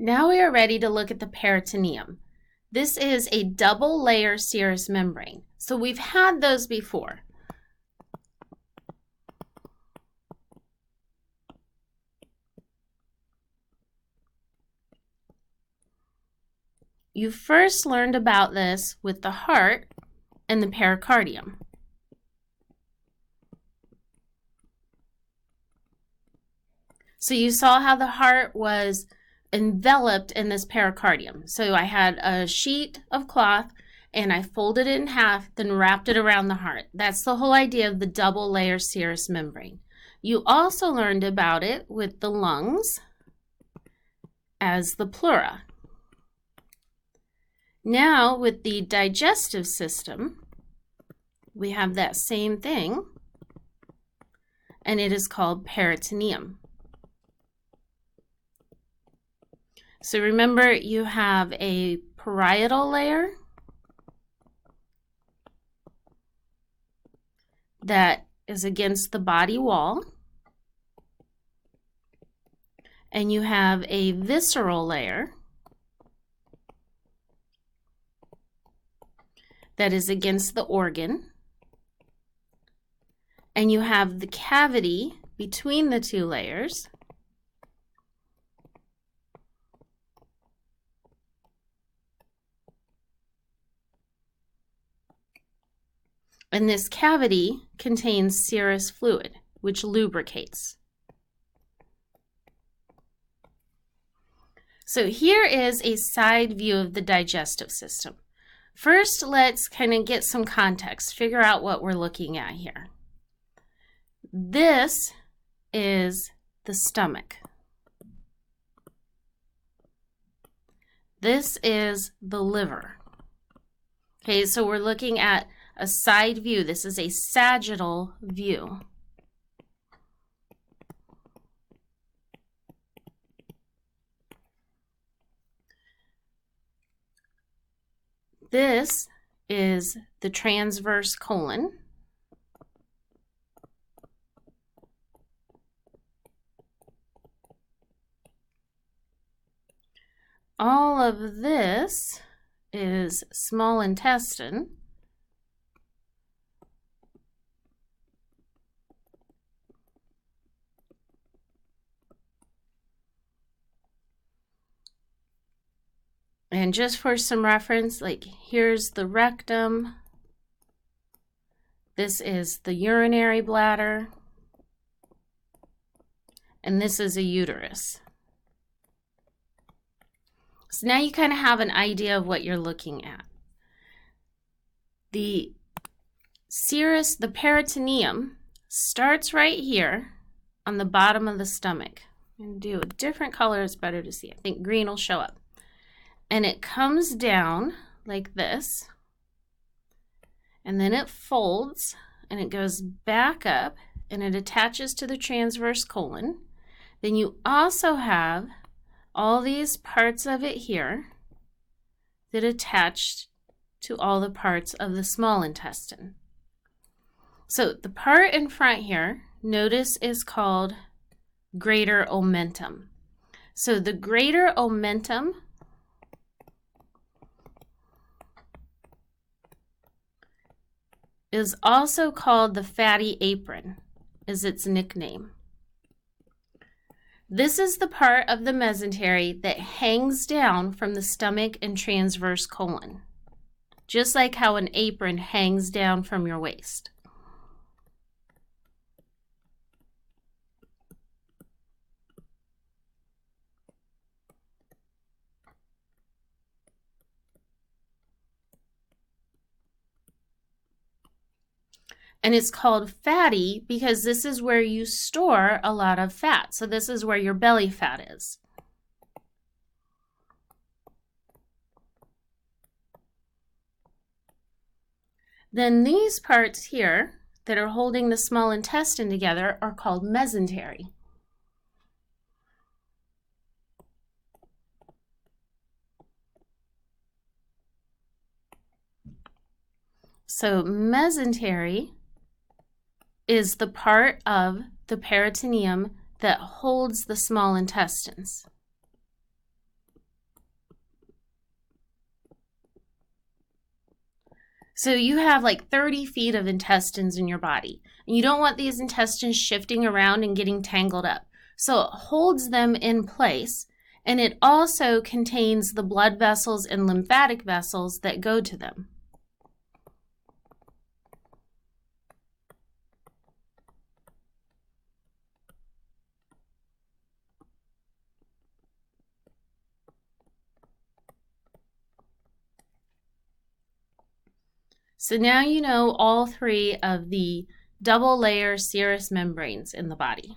Now we are ready to look at the peritoneum. This is a double layer serous membrane. So we've had those before. You first learned about this with the heart and the pericardium. So you saw how the heart was enveloped in this pericardium. So I had a sheet of cloth and I folded it in half, then wrapped it around the heart. That's the whole idea of the double layer serous membrane. You also learned about it with the lungs as the pleura. Now with the digestive system, we have that same thing, and it is called peritoneum. So remember, you have a parietal layer that is against the body wall, and you have a visceral layer that is against the organ, and you have the cavity between the two layers, and this cavity contains serous fluid, which lubricates. So here is a side view of the digestive system. First, let's kind of get some context, figure out what we're looking at here. This is the stomach. This is the liver. Okay, so we're looking at a side view. This is a sagittal view. This is the transverse colon. All of this is small intestine. And just for some reference, like here's the rectum. This is the urinary bladder. And this is a uterus. So now you kind of have an idea of what you're looking at. The serous, the peritoneum, starts right here on the bottom of the stomach. I'm going to do a different color, it's better to see. I think green will show up. And it comes down like this, and then it folds, and it goes back up, and it attaches to the transverse colon. Then you also have all these parts of it here that attach to all the parts of the small intestine. So the part in front here, notice, is called greater omentum. So the greater omentum is also called the fatty apron, is its nickname. This is the part of the mesentery that hangs down from the stomach and transverse colon, just like how an apron hangs down from your waist. And it's called fatty because this is where you store a lot of fat. So this is where your belly fat is. Then these parts here that are holding the small intestine together are called mesentery. So mesentery is the part of the peritoneum that holds the small intestines. So you have like 30 feet of intestines in your body. And you don't want these intestines shifting around and getting tangled up. So it holds them in place, and it also contains the blood vessels and lymphatic vessels that go to them. So now you know all three of the double layer serous membranes in the body.